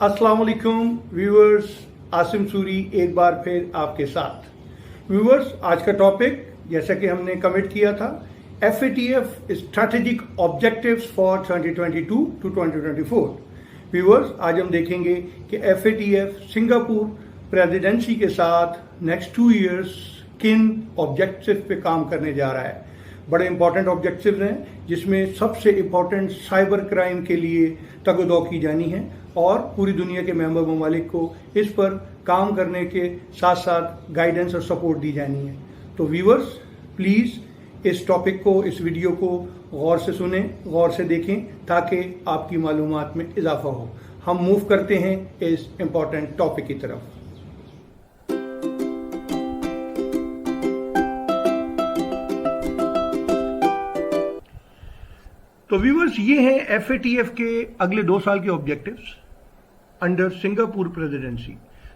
अस्सलाम वालेकुम व्यूअर्स, आसिम सूरी एक बार फिर आपके साथ। व्यूअर्स, आज का टॉपिक जैसा कि हमने कमिट किया था, FATF strategic objectives for 2022 to 2024। Viewers, आज हम देखेंगे कि FATF सिंगापुर प्रेसिडेंसी के साथ नेक्स्ट 2 इयर्स किन ऑब्जेक्टिव पे काम करने जा रहा है। बड़े इंपॉर्टेंट ऑब्जेक्टिव्स हैं जिसमें सबसे इंपॉर्टेंट साइबर क्राइम के लिए तगदो की जानी है और पूरी दुनिया के मेंबर ममालिक को इस पर काम करने के साथ साथ गाइडेंस और सपोर्ट दी जानी है। तो व्यूअर्स, प्लीज़ इस टॉपिक को, इस वीडियो को गौर से सुनें, गौर से देखें ताकि आपकी मालूमात में इजाफा हो। हम मूव करते हैं इस इम्पॉर्टेंट टॉपिक की तरफ। तो व्यूअर्स, ये हैं FATF के अगले 2 साल के objectives under Singapore presidency.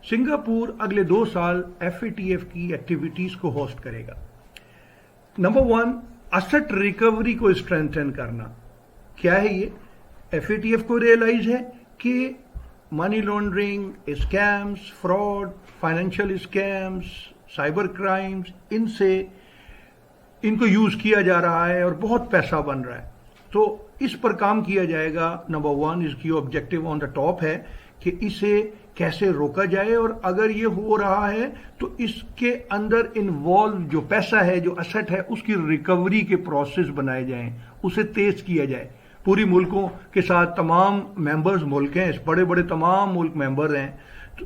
Singapore अगले 2 साल FATF की एक्टिविटीज को होस्ट करेगा। नंबर 1, असेट रिकवरी को स्ट्रेंथन करना। क्या है ये? FATF को रियलाइज है कि money laundering, scams, fraud, financial scams, cyber crimes, इनको यूज किया जा रहा है और बहुत पैसा बन रहा है। तो इस पर काम किया जाएगा। नंबर 1, इसकी ऑब्जेक्टिव ऑन द टॉप है कि इसे कैसे रोका जाए, और अगर ये हो रहा है तो इसके अंदर इन्वॉल्व जो पैसा है, जो असेट है, उसकी रिकवरी के प्रोसेस बनाए जाएं, उसे तेज किया जाए। पूरी मुल्कों के साथ तमाम मेंबर्स मुल्क हैं, बड़े बड़े तमाम मुल्क मेंबर हैं, तो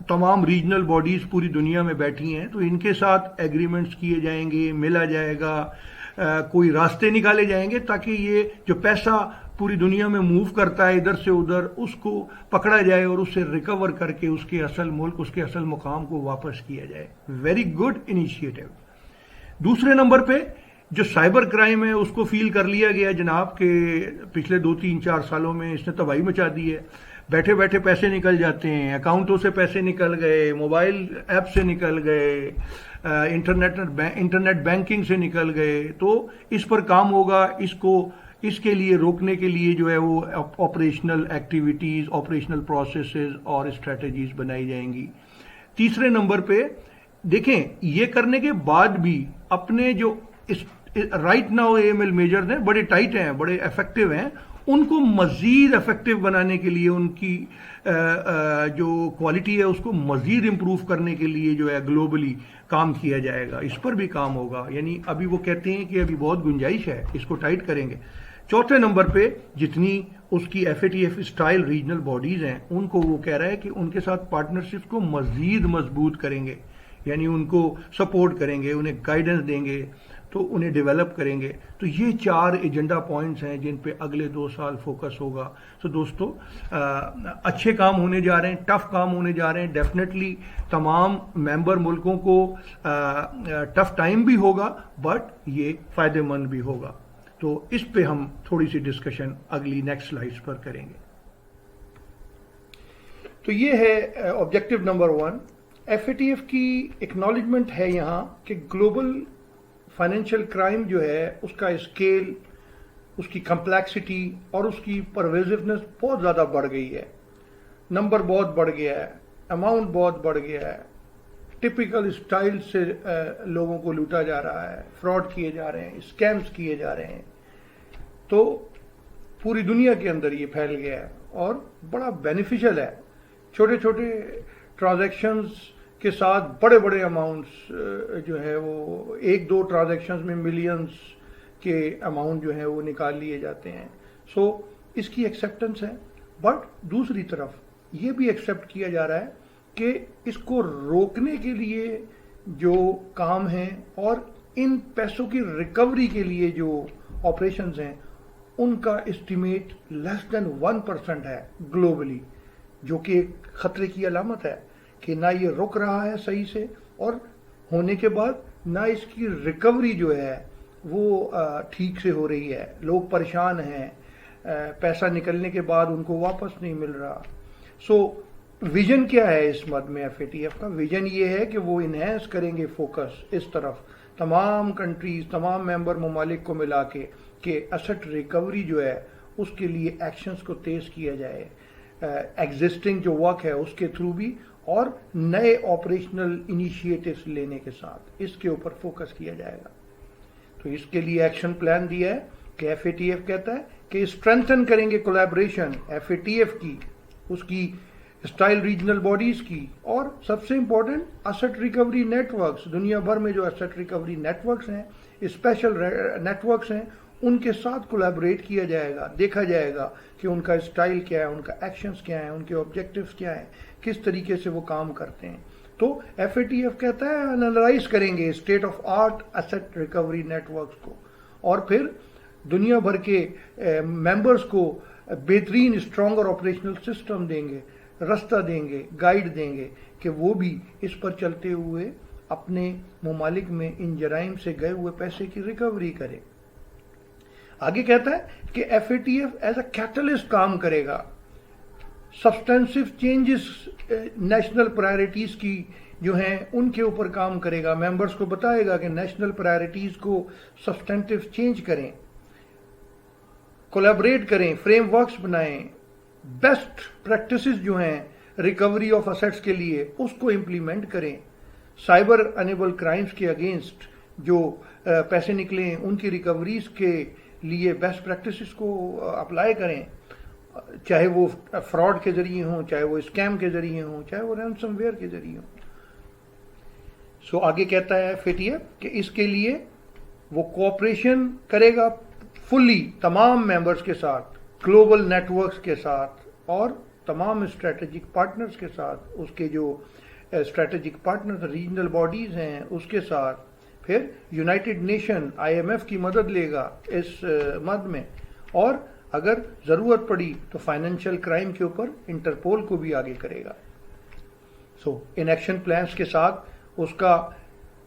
तमाम रीजनल बॉडीज पूरी दुनिया में बैठी हैं, तो इनके साथ एग्रीमेंट्स किए जाएंगे, मिला जाएगा, कोई रास्ते निकाले जाएंगे ताकि ये जो पैसा पूरी दुनिया में मूव करता है इधर से उधर, उसको पकड़ा जाए और उससे रिकवर करके उसके असल मुल्क, उसके असल मुकाम को वापस किया जाए। Very good initiative. दूसरे नंबर पे जो साइबर क्राइम है उसको फील कर लिया गया जनाब के पिछले 2-3-4 सालों में इसने तबाही मचा दी है। बैठे बैठे पैसे निकल जाते हैं, अकाउंटों से पैसे निकल गए, मोबाइल ऐप से निकल गए, इंटरनेट बैंकिंग से निकल गए। तो इस पर काम होगा। इसके लिए रोकने के लिए जो है वो ऑपरेशनल एक्टिविटीज, ऑपरेशनल प्रोसेसेस और स्ट्रेटजीज बनाई जाएंगी। तीसरे नंबर पे देखें, ये करने के बाद भी अपने जो राइट नाउ AML मेजर्स हैं, बड़े टाइट हैं, बड़े इफेक्टिव हैं, उनको मजीद इफेक्टिव बनाने के लिए, उनकी जो क्वालिटी है उसको मजीद इंप्रूव करने के लिए जो है ग्लोबली काम किया जाएगा। इस पर भी काम होगा। यानी अभी वो कहते हैं कि अभी बहुत गुंजाइश है, इसको टाइट करेंगे। चौथे नंबर पे जितनी उसकी FATF स्टाइल रीजनल बॉडीज हैं, उनको वो कह रहा है कि उनके साथ पार्टनरशिप को मजीद मजबूत करेंगे, यानी उनको सपोर्ट करेंगे, उन्हें गाइडेंस देंगे, तो उन्हें डेवलप करेंगे। तो ये 4 एजेंडा पॉइंट्स हैं जिन पे अगले 2 साल फोकस होगा। तो दोस्तों, अच्छे काम होने जा रहे हैं, टफ काम होने जा रहे हैं। डेफिनेटली तमाम मेंबर मुल्कों को टफ टाइम भी होगा, बट ये फायदेमंद भी होगा। तो इस पे हम थोड़ी सी डिस्कशन अगली नेक्स्ट स्लाइड्स पर करेंगे। तो ये है ऑब्जेक्टिव नंबर 1। FATF की एक्नॉलेजमेंट है यहाँ कि ग्लोबल फाइनेंशियल क्राइम जो है उसका स्केल, उसकी कम्प्लेक्सिटी और उसकी परवेजिवनेस बहुत ज़्यादा बढ़ गई है। नंबर बहुत बढ़ गया है, अमाउंट बहुत बढ़ गया है, टिपिकल स्टाइल से लोगों को लूटा जा रहा है, फ्रॉड किए जा रहे हैं, स्कैम्स किए जा रहे हैं। तो पूरी दुनिया के अंदर ये फैल गया है और बड़ा बेनिफिशियल है। छोटे छोटे ट्रांजैक्शंस के साथ बड़े बड़े अमाउंट्स जो है वो 1-2 ट्रांजैक्शंस में मिलियंस के अमाउंट जो है वो निकाल लिए जाते हैं। सो इसकी एक्सेप्टेंस है, बट दूसरी तरफ ये भी एक्सेप्ट किया जा रहा है कि इसको रोकने के लिए जो काम है और इन पैसों की रिकवरी के लिए जो ऑपरेशंस हैं उनका एस्टिमेट लेस देन 1% है ग्लोबली, जो कि एक खतरे की अलामत है कि ना ये रुक रहा है सही से, और होने के बाद ना इसकी रिकवरी जो है वो ठीक से हो रही है। लोग परेशान हैं, पैसा निकलने के बाद उनको वापस नहीं मिल रहा। सो विजन क्या है इस मद में? FATF का विजन ये है कि वो इन्हेंस करेंगे फोकस इस तरफ, तमाम कंट्रीज, तमाम मेंबर ममालिक को मिला के कि एसेट रिकवरी जो है उसके लिए एक्शंस को तेज किया जाए, एग्जिस्टिंग जो वर्क है उसके थ्रू भी और नए ऑपरेशनल इनिशिएटिव्स लेने के साथ इसके ऊपर फोकस किया जाएगा। तो इसके लिए एक्शन प्लान दिया है कि FATF कहता है कि स्ट्रेंथन करेंगे कोलैबोरेशन FATF की, उसकी स्टाइल रीजनल बॉडीज की, और सबसे इंपॉर्टेंट एसेट रिकवरी नेटवर्क्स, दुनिया भर में जो एसेट रिकवरी नेटवर्क्स हैं, स्पेशल नेटवर्क्स हैं, उनके साथ कोलैबोरेट किया जाएगा, देखा जाएगा कि उनका स्टाइल क्या है, उनका एक्शंस क्या है, उनके ऑब्जेक्टिव्स क्या है, किस तरीके से वो काम करते हैं। तो FATF कहता है एनालाइज करेंगे state of art asset recovery networks को, और फिर दुनिया भर के मेंबर्स को बेहतरीन स्ट्रॉन्गर ऑपरेशनल सिस्टम देंगे, रास्ता देंगे, गाइड देंगे कि वो भी इस पर चलते हुए अपने ममालिक में इन जराइम से गए हुए पैसे की रिकवरी करें। आगे कहता है कि FATF एज अ कैटलिस्ट काम करेगा, सब्सटेंसिव चेंजेस नेशनल प्रायोरिटीज की जो हैं उनके ऊपर काम करेगा, मेंबर्स को बताएगा कि नेशनल प्रायोरिटीज को सब्सटेंटिव चेंज करें, कोलैबोरेट करें, फ्रेमवर्क्स बनाएं, बेस्ट प्रैक्टिसेस जो हैं रिकवरी ऑफ असेट्स के लिए उसको इम्प्लीमेंट करें, साइबर अनेबल क्राइम्स के अगेंस्ट जो पैसे निकले उनकी रिकवरीज के लिए बेस्ट प्रैक्टिसेस को अप्लाई करें, चाहे वो फ्रॉड के जरिए हों, चाहे वो स्कैम के जरिए हों, चाहे वो रैंसमवेयर के जरिए हों। सो आगे कहता है FATF कि इसके लिए वो कोऑपरेशन करेगा फुल्ली तमाम मेंबर्स के साथ, ग्लोबल नेटवर्क्स के साथ और तमाम स्ट्रेटेजिक पार्टनर्स के साथ, उसके जो स्ट्रेटेजिक पार्टनर्स रीजनल बॉडीज हैं उसके साथ, फिर यूनाइटेड नेशन IMF की मदद लेगा इस मद में, और अगर ज़रूरत पड़ी तो फाइनेंशियल क्राइम के ऊपर इंटरपोल को भी आगे करेगा। सो इन एक्शन प्लान्स के साथ उसका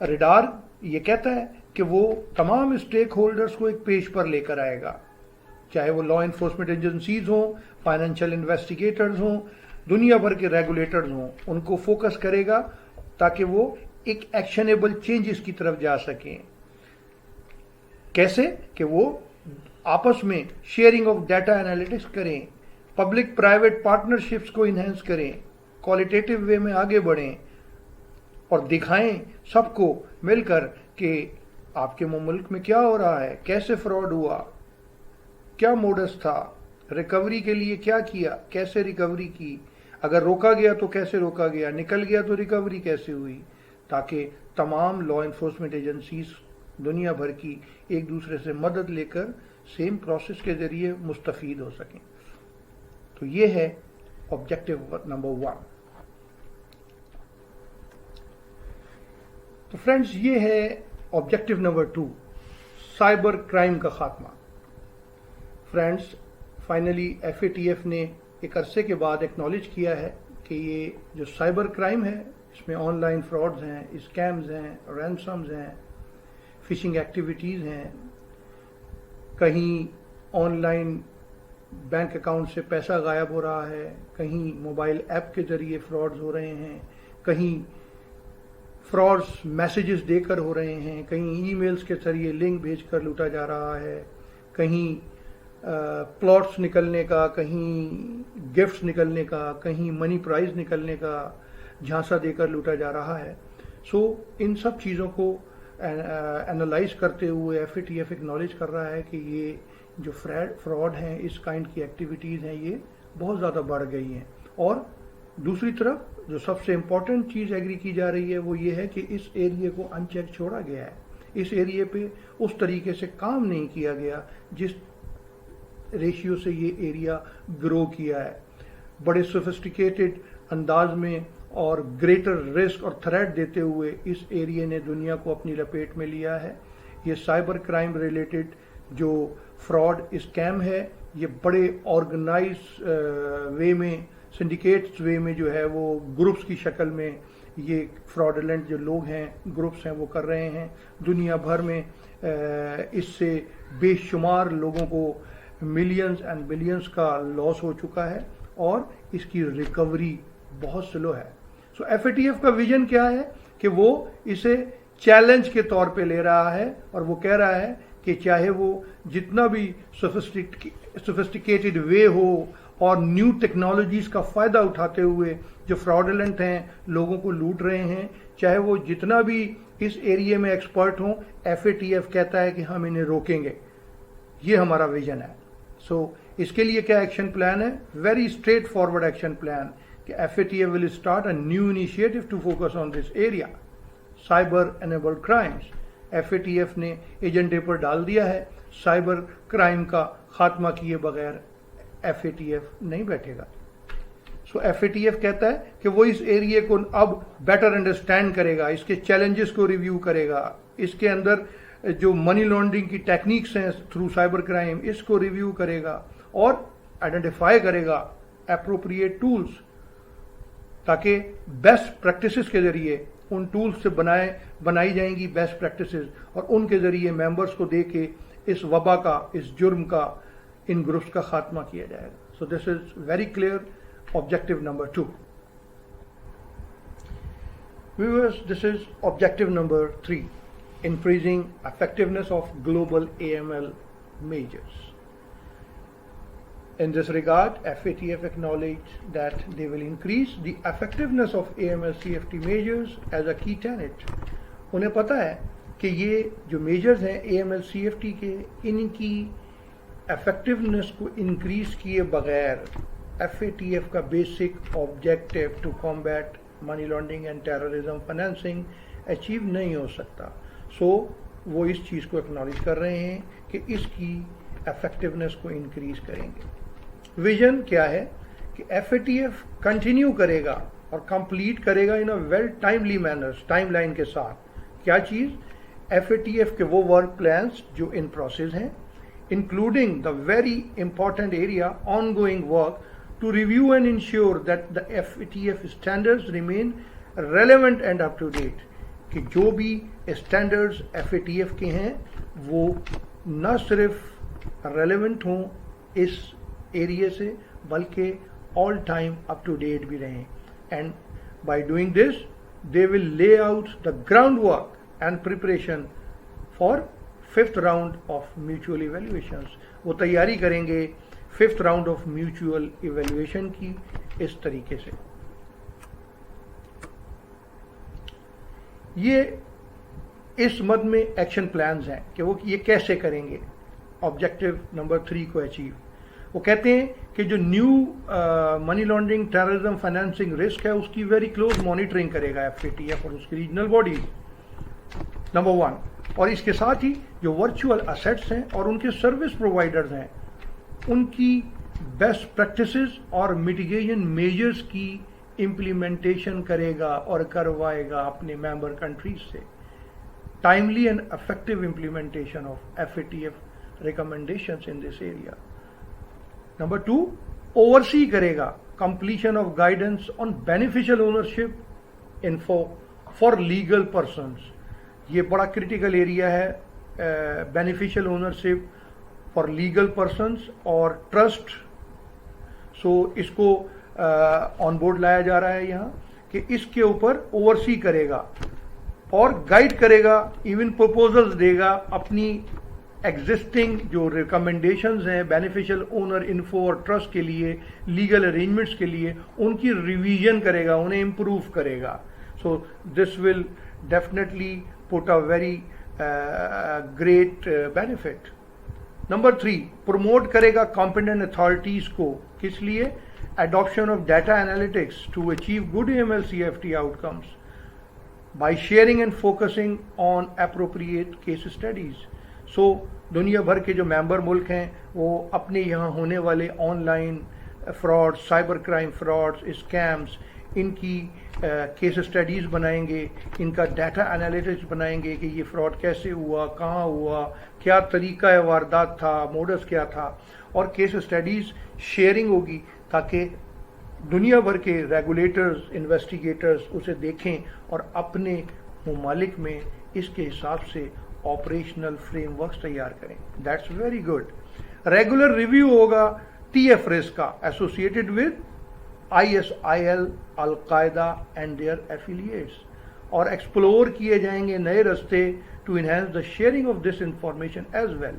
रडार ये कहता है कि वो तमाम स्टेक होल्डर्स को एक पेज पर लेकर आएगा, चाहे वो लॉ इन्फोर्समेंट एजेंसीज हों, फाइनेंशियल इन्वेस्टिगेटर्स हों, दुनिया भर के रेगुलेटर्स हों, उनको फोकस करेगा ताकि वो एक एक्शनेबल चेंजेस की तरफ जा सकें। कैसे कि वो आपस में शेयरिंग ऑफ डाटा एनालिटिक्स करें, पब्लिक प्राइवेट पार्टनरशिप्स को इन्हेंस करें, क्वालिटेटिव वे में आगे बढ़ें और दिखाएं सबको मिलकर कि आपके मुल्क में क्या हो रहा है, कैसे फ्रॉड हुआ, क्या मोडस था, रिकवरी के लिए क्या किया, कैसे रिकवरी की, अगर रोका गया तो कैसे रोका गया, निकल गया तो रिकवरी कैसे हुई, ताकि तमाम लॉ इन्फोर्समेंट एजेंसीज दुनिया भर की एक दूसरे से मदद लेकर सेम प्रोसेस के जरिए मुस्तफीद हो सकें। तो ये है ऑब्जेक्टिव नंबर 1। तो फ्रेंड्स ये है ऑब्जेक्टिव नंबर 2, साइबर क्राइम का खात्मा। फ्रेंड्स फाइनली FATF ने एक अरसे के बाद एक्नॉलेज किया है कि ये जो साइबर क्राइम है इसमें ऑनलाइन फ्रॉड्स हैं, स्कैम्स हैं, रैंसम्स हैं, फिशिंग एक्टिविटीज़ हैं, कहीं ऑनलाइन बैंक अकाउंट से पैसा गायब हो रहा है, कहीं मोबाइल ऐप के ज़रिए फ्रॉड्स हो रहे हैं, कहीं फ्रॉड्स मैसेजेस देकर हो रहे हैं, कहीं ईमेल्स के जरिए लिंक भेजकर लूटा जा रहा है, कहीं प्लॉट्स निकलने का, कहीं गिफ्ट्स निकलने का, कहीं मनी प्राइज निकलने का झांसा देकर लूटा जा रहा है। सो इन सब चीज़ों को एनालाइज करते हुए FATF एक्नॉलेज कर रहा है कि ये जो फ्रॉड हैं, इस काइंड की एक्टिविटीज़ हैं, ये बहुत ज़्यादा बढ़ गई हैं। और दूसरी तरफ जो सबसे इम्पॉर्टेंट चीज़ एग्री की जा रही है वो ये है कि इस एरिया को अनचेक छोड़ा गया है, इस एरिया पे उस तरीके से काम नहीं किया गया जिस रेशियो से ये एरिया ग्रो किया है। बड़े सोफिस्टिकेटेड अंदाज में और ग्रेटर रिस्क और थ्रेट देते हुए इस एरिया ने दुनिया को अपनी लपेट में लिया है। ये साइबर क्राइम रिलेटेड जो फ्रॉड स्कैम है, ये बड़े ऑर्गेनाइज वे में, सिंडिकेट्स वे में जो है वो ग्रुप्स की शक्ल में ये फ्रॉडलेंट जो लोग हैं, ग्रुप्स हैं, वो कर रहे हैं। दुनिया भर में इससे बेशुमार लोगों को मिलियंस एंड बिलियंस का लॉस हो चुका है और इसकी रिकवरी बहुत स्लो है। सो FATF का विजन क्या है कि वो इसे चैलेंज के तौर पे ले रहा है और वो कह रहा है कि चाहे वो जितना भी सोफिस्टिकेटेड वे हो اور نیو ٹیکنالوجیز کا فائدہ اٹھاتے ہوئے جو فراڈولنٹ ہیں لوگوں کو لوٹ رہے ہیں، چاہے وہ جتنا بھی اس ایریے میں ایکسپرٹ ہوں، ایف اے ٹی ایف کہتا ہے کہ ہم انہیں روکیں گے. یہ ہمارا ویژن ہے. سو اس کے لیے کیا ایکشن پلان ہے؟ Very straightforward action plan کہ F A T F will start a new initiative to focus on this area cyber enabled crimes. F A T F نے ایجنڈے پر ڈال دیا ہے سائبر کرائم کا خاتمہ کیے بغیر ایف اے ٹی ایف نہیں بیٹھے گا. سو ایف اے ٹی ایف کہتا ہے کہ وہ اس ایریے کو اب بیٹر انڈرسٹینڈ کرے گا، اس کے چیلنجز کو ریویو کرے گا، اس کے اندر جو منی لانڈرنگ کی ٹیکنیکس ہیں تھرو سائبر کرائم اس کو ریویو کرے گا اور آئیڈینٹیفائی کرے گا اپروپریٹ ٹولز، تاکہ بیسٹ پریکٹسز کے ذریعے ان ٹولز سے بنائی جائیں گی بیسٹ پریکٹسز، اور ان کے ذریعے ممبرس کو دے کے اس وبا کا، اس جرم کا، ان گروپس کا خاتمہ کیا جائے گا. So this is very clear objective number 2. Viewers, this is objective number 3, increasing effectiveness of global AML measures. In this regard, FATF acknowledged that they will increase the effectiveness of AML CFT measures as a key tenet. انہیں پتا ہے کہ یہ جو measures ہیں AML CFT کے، ان کی effectiveness کو انکریز کیے بغیر ایف اے ٹی ایف کا basic objective to combat money laundering and terrorism financing achieve نہیں ہو سکتا. سو وہ اس چیز کو اکنالج کر رہے ہیں کہ اس کی ایفیکٹونیس کو انکریز کریں گے. ویژن کیا ہے کہ F A T F continue کرے گا اور کمپلیٹ کرے گا in a well timely manners, time line کے ساتھ. کیا چیز؟ ایف اے ٹی ایف کے وہ ورک پلانس جو ان پروسیس ہیں، including the very important area on going work to review and ensure that the FATF standards remain relevant and up to date. کہ جو بھی standards F A T F کے ہیں وہ نہ صرف ریلیونٹ ہوں اس ایریے سے بلکہ all time up to date بھی رہیں. And by doing this they will lay out the ground work and preparation for 5th round of mutual evaluations. وہ تیاری کریں گے 5th round of mutual evaluation کی اس طریقے سے. یہ اس مد میں ایکشن پلانز ہیں کہ وہ یہ کیسے کریں گے آبجیکٹو نمبر 3 کو اچیو. وہ کہتے ہیں کہ جو new money laundering terrorism financing risk ہے اس کی ویری کلوز مانیٹرنگ کرے گا ایف اے ٹی ایف اور اس کی ریجنل باڈیز، نمبر 1. اور اس کے ساتھ ہی جو ورچوئل ایسیٹس ہیں اور ان کے سروس پرووائڈرز ہیں ان کی بیسٹ پریکٹسز اور میٹیگیشن میجرز کی امپلیمنٹیشن کرے گا اور کروائے گا اپنے ممبر کنٹریز سے. Timely and effective implementation of F A T F recommendations in this area. Number 2, oversee کرے گا completion of guidance on beneficial ownership info for legal persons. یہ بڑا کرٹیکل ایریا ہے beneficial ownership for legal persons اور trust. So اس کو on board لایا جا رہا ہے یہاں کہ اس کے اوپر اوورسی کرے گا اور گائیڈ کرے گا، ایون پروپوزلز دے گا اپنی ایگزسٹنگ جو ریکمنڈیشنز ہیں بینیفیشل اونر انفو اور ٹرسٹ کے لیے، لیگل ارینجمنٹس کے لیے، ان کی ریویژن کرے گا، انہیں امپروو کرے گا. So this will definitely put a very great benefit. Number 3, promote کرے گا کمپیٹنٹ اتھارٹیز کو. کس لیے؟ Adoption of data analytics to achieve good AML CFT outcomes by sharing and focusing on appropriate case studies. So دنیا بھر کے جو ممبر ملک ہیں وہ اپنے یہاں ہونے والے online fraud, cyber crime frauds, schemes, ان کی کیس اسٹڈیز بنائیں گے، ان کا ڈیٹا انالیٹکس بنائیں گے کہ یہ فراڈ کیسے ہوا، کہاں ہوا، کیا طریقہ واردات تھا، موڈس کیا تھا، اور کیس اسٹڈیز شیئرنگ ہوگی تاکہ دنیا بھر کے ریگولیٹرز، انویسٹیگیٹرز اسے دیکھیں اور اپنے ممالک میں اس کے حساب سے آپریشنل فریم ورکس تیار کریں. That's very good. Regular review ہوگا TF رسک کا associated with ISIL، al Qaeda and their affiliates, اور ایکسپلور کیے جائیں گے نئے راستے to enhance the sharing of this information as well.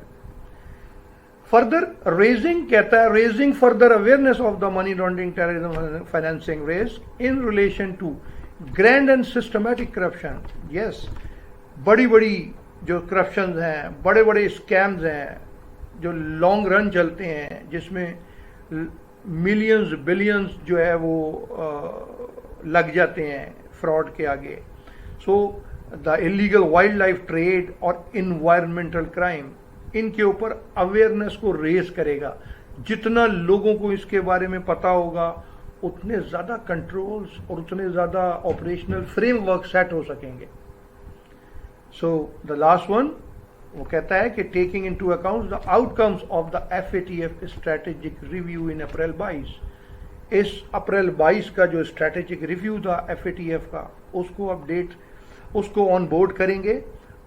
Further raising कहता है, raising further awareness of the money laundering terrorism financing risk in relation to grand and systematic corruption. Yes, बड़ी बड़ी जो करप्शन हैं, बड़े बड़े स्कैम्स हैं जो लॉन्ग रन चलते हैं, जिसमें मिलियंस बिलियंस जो है वो लग जाते हैं फ्रॉड के आगे. So the illegal wild life trade और इन्वायरमेंटल क्राइम, इनके ऊपर अवेयरनेस को रेज करेगा. जितना लोगों को इसके बारे में पता होगा उतने ज़्यादा कंट्रोल्स और उतने ज़्यादा ऑपरेशनल फ्रेमवर्क सेट हो सकेंगे. सो द लास्ट वन वो कहता है कि taking into account the outcomes of the FATF strategic review in April 22, इस अप्रैल 22 का जो स्ट्रेटेजिक रिव्यू था FATF का, उसको ऑन बोर्ड करेंगे,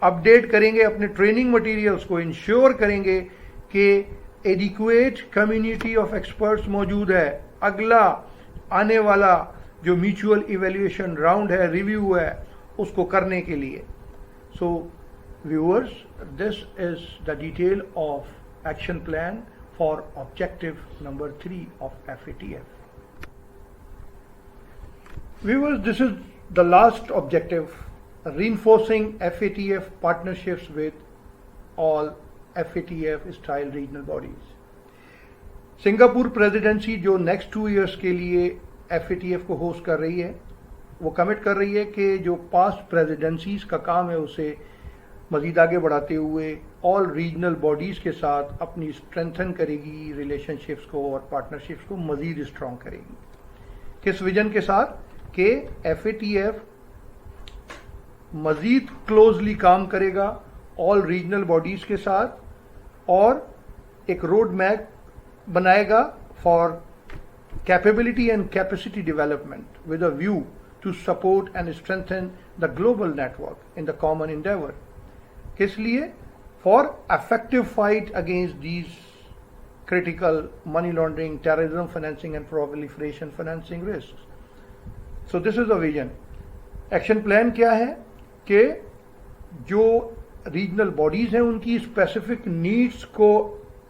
अपडेट करेंगे अपने ट्रेनिंग मटेरियल्स को, इंश्योर करेंगे कि एडिक्वेट कम्युनिटी ऑफ एक्सपर्ट्स मौजूद है. अगला आने वाला जो म्यूचुअल इवेल्युएशन राउंड है, रिव्यू है, उसको करने के लिए. सो viewers, this is the detail of action plan for objective number 3 of FATF. Viewers, this is the last objective, reinforcing FATF partnerships with all FATF style regional bodies. Singapore presidency जो next 2 years के लिए FATF को host कर रही है, वो commit कर रही है कि जो पास्ट प्रेसिडेंसीज का काम है उसे मज़ीद आगे बढ़ाते हुए ऑल रीजनल बॉडीज़ के साथ अपनी स्ट्रेंथन करेगी, रिलेशनशिप्स को और पार्टनरशिप्स को मज़ीद स्ट्रॉन्ग करेगी. किस विजन के साथ कि FATF मज़ीद क्लोजली काम करेगा ऑल रीजनल बॉडीज़ के साथ और एक रोड मैप बनाएगा for capability and capacity development with a view to support and strengthen the global network in the common endeavour. किस लिए? For effective fight against these critical money laundering, terrorism financing and proliferation financing risk. So this is the vision. Action plan क्या है कि जो regional bodies हैं उनकी specific needs को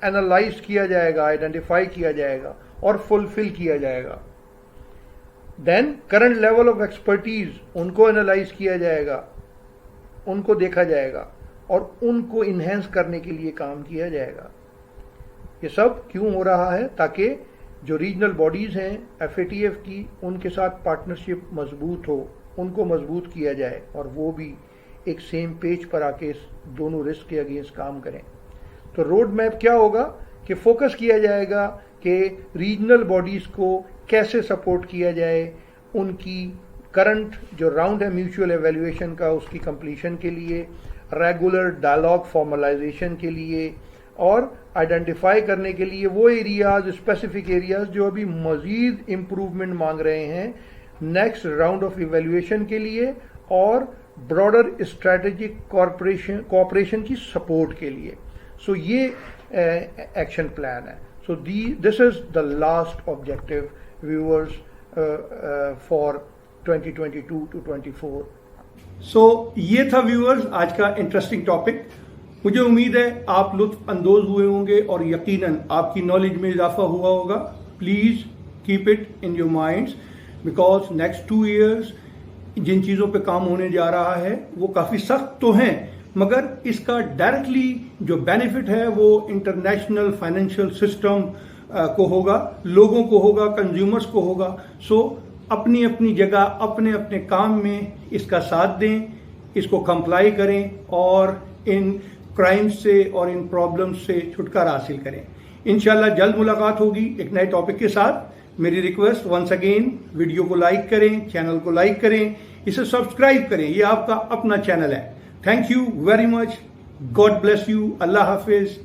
analyse किया जाएगा, आइडेंटिफाई किया जाएगा और फुलफिल किया जाएगा. Then current level of expertise उनको एनालाइज किया जाएगा, उनको देखा जाएगा और उनको इन्हेंस करने के लिए काम किया जाएगा. ये सब क्यों हो रहा है? ताकि जो रीजनल बॉडीज़ हैं FATF की, उनके साथ पार्टनरशिप मजबूत हो, उनको मजबूत किया जाए और वो भी एक सेम पेज पर आके इस दोनों रिस्क के अगेंस्ट काम करें. तो रोड मैप क्या होगा कि फोकस किया जाएगा कि रीजनल बॉडीज़ को कैसे सपोर्ट किया जाए, उनकी करंट जो राउंड है म्यूचुअल एवेल्युएशन का उसकी कंप्लीशन के लिए, रेगुलर डायलॉग फॉर्मलाइजेशन के लिए और आइडेंटिफाई करने के लिए वो एरियाज, स्पेसिफिक एरियाज जो अभी मजीद इम्प्रूवमेंट मांग रहे हैं नेक्स्ट राउंड ऑफ इवेल्युएशन के लिए और ब्रॉडर स्ट्रेटेजिक कोऑपरेशन की सपोर्ट के लिए. सो ये एक्शन प्लान है. सो this is the last objective viewers for 2022 to 24. सो ये था व्यूअर्स आज का इंटरेस्टिंग टॉपिक. मुझे उम्मीद है आप लुत्फ अंदोज हुए होंगे और यकीनन आपकी नॉलेज में इजाफा हुआ होगा. Please keep it in your minds because next 2 years जिन चीज़ों पे काम होने जा रहा है वो काफ़ी सख्त तो हैं, मगर इसका डायरेक्टली जो बेनिफिट है वो इंटरनेशनल फाइनेंशियल सिस्टम को होगा, लोगों को होगा, कंज्यूमर्स को होगा. सो अपनी अपनी जगह अपने अपने काम में इसका साथ दें, इसको कंप्लाई करें और इन क्राइम्स से और इन प्रॉब्लम्स से छुटकारा हासिल करें. इंशाल्लाह जल्द मुलाकात होगी एक नए टॉपिक के साथ. मेरी रिक्वेस्ट वंस अगेन, वीडियो को लाइक करें, चैनल को लाइक करें, इसे सब्सक्राइब करें. ये आपका अपना चैनल है. Thank you very much. God bless you. Allah Hafiz.